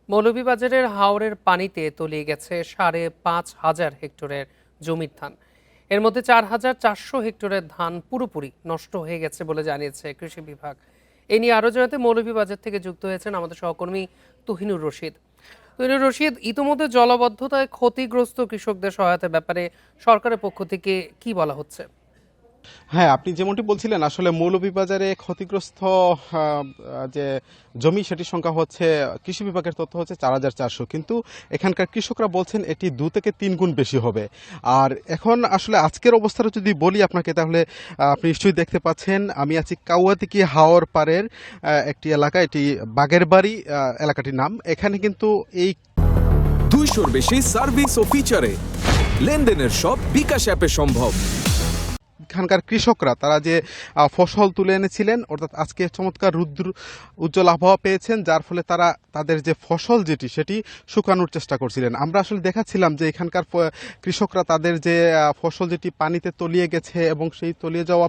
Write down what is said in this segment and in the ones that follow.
মৌলভীবাজারের হাওরের পানিতে তলিয়ে গেছে ৫,৫০০ হেক্টরের জমির ধান। এর মধ্যে ৪,৪০০ হেক্টরের ধান পুরোপুরি নষ্ট হয়ে গেছে বলে জানিয়েছে কৃষি বিভাগ। এ নিয়ে আরো জানাতে মৌলভীবাজার থেকে যুক্ত হয়েছেন আমাদের সহকর্মী তুহিনুর রশিদ। ইতোমধ্যে জলাবদ্ধতায় ক্ষতিগ্রস্ত কৃষকদের সহায়তার ব্যাপারে সরকারের পক্ষ থেকে কি বলা হচ্ছে? হ্যাঁ, আপনি যেমনটি বলছিলেন আসলে মৌলভীবাজারে ক্ষতিগ্রস্ত যে জমি সেটির সংখ্যা হচ্ছে, কৃষি বিভাগের তথ্য হচ্ছে ৪,৪০০, কিন্তু এখানকার কৃষকরা বলছেন এটি ২ থেকে ৩ গুণ বেশি হবে। আর এখন আসলে আজকের অবস্থাটা যদি বলি আপনাকে, তাহলে আপনি নিশ্চয়ই দেখতে পাচ্ছেন আমি আছি কাউয়াতিকি হাওর পাড়ের একটি এলাকা, এটি বাগেরবাড়ি এলাকাটির নাম। এখানে কিন্তু এই ২০০-র বেশি সার্ভিস ও ফিচারে লেনদেনের সব বিকাশ অ্যাপে সম্ভব। এখানকার কৃষকরা তারা যে ফসল তুলে এনেছিলেন, অর্থাৎ আজকে চমৎকার রুদ্র উজ্জ্বল আবহাওয়া পেয়েছেন, যার ফলে তারা তাদের যে ফসল সেটি শুকানোর চেষ্টা করছিলেন। আমরা আসলে দেখাচ্ছিলাম যে এখানকার কৃষকরা তাদের যে ফসল যেটি পানিতে তলিয়ে গেছে এবং সেই তলিয়ে যাওয়া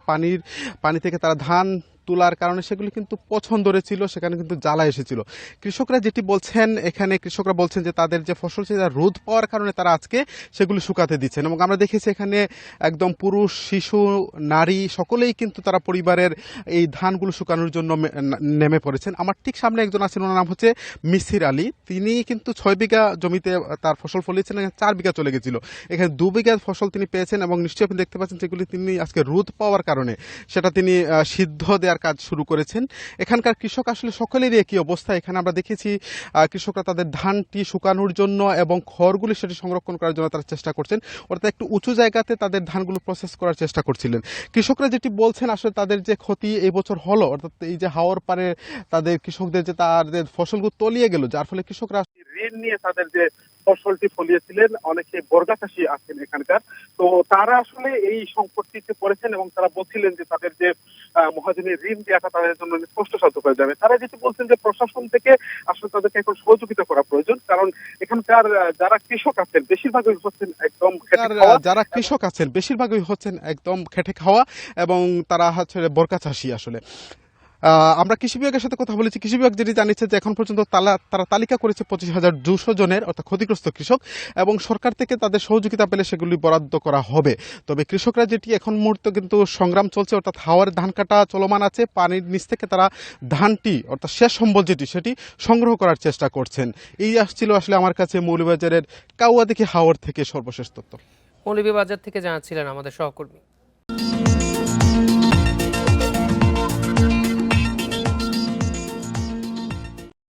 পানি থেকে তারা ধান তোলার কারণে সেগুলি কিন্তু পছন্দ ধরেছিল, সেখানে কিন্তু জ্বালা এসেছিল। কৃষকরা যেটি বলছেন, এখানে কৃষকরা বলছেন যে তাদের যে ফসল সেটা রোদ পাওয়ার কারণে তারা আজকে সেগুলি শুকাতে দিচ্ছেন, এবং আমরা দেখেছি এখানে একদম পুরুষ, শিশু, নারী সকলেই কিন্তু তারা পরিবারের এই ধানগুলো শুকানোর জন্য নেমে পড়েছেন। আমার ঠিক সামনে একজন আছেন, ওনার নাম হচ্ছে মিসির আলী। তিনি কিন্তু ৬ বিঘা জমিতে তার ফসল ফলিয়েছেন, ৪ বিঘা চলে গেছিল, এখানে ২ বিঘা ফসল তিনি পেয়েছেন, এবং নিশ্চয়ই আপনি দেখতে পাচ্ছেন যেগুলি তিনি আজকে রোদ পাওয়ার কারণে সেটা তিনি সিদ্ধ দেওয়ার কাজ শুরু করেছেন। এখানকার কৃষক আসলে সকলেরই একই অবস্থা। এখানে আমরা দেখেছি কৃষকরা তাদের ধানটি শুকানোর জন্য এবং খড়গুলি সেটি সংরক্ষণ করার জন্য তারা চেষ্টা করছেন, অর্থাৎ একটু উঁচু জায়গাতে তাদের ধানগুলো প্রসেস করার চেষ্টা করছিলেন। কৃষকরা যেটি বলছেন আসলে তাদের যে ক্ষতি এই বছর হলো, অর্থাৎ এই যে হাওর পারে তাদের কৃষকদের যে তাদের ফসলগুলো তলিয়ে গেল, যার ফলে কৃষকরা ঋণ নিয়ে তাদের যে ফসলটি ফলিয়েছিলেন, অনেকে বর্গা চাষী আছেন এখানকার, তো তারা আসলে এই সংকটটিতে পড়েছেন এবং তারা বলছিলেন যে তাদের যে মহাজনের ঋণ দেওয়াটা তাদের জন্য কষ্টসাধ্য হয়ে যাবে। তারা যেটি বলছেন যে প্রশাসন থেকে আসলে তাদেরকে এখন সহযোগিতা করা প্রয়োজন, কারণ এখানকার যারা কৃষক আছেন বেশিরভাগই হচ্ছেন একদম খেটে খাওয়া এবং তারা হচ্ছে বর্গা চাষী। আসলে আমরা কৃষি বিভাগের সাথে কথা বলেছি, কৃষি বিভাগ যেটি জানিয়েছে যে এখন পর্যন্ত তারা তালিকা করেছে ২৫,২০০ জনের, অর্থাৎ ক্ষতিগ্রস্ত কৃষক, এবং সরকার থেকে তাদের সহযোগিতা পেলে সেগুলি বরাদ্দ করা হবে। তবে কৃষকরা যেটি এখন মুহূর্তে কিন্তু সংগ্রাম চলছে, অর্থাৎ হাওয়ার ধান কাটা চলমান আছে, পানির নিচ থেকে তারা ধানটি, অর্থাৎ শেষ সম্বল সেটি সংগ্রহ করার চেষ্টা করছেন। এই আসছিল আসলে আমার কাছে মৌলভীবাজারের কাউয়াদিঘি হাওর থেকে সর্বশেষ তথ্য। মৌলভীবাজার থেকে জানাচ্ছিলেন আমাদের সহকর্মী।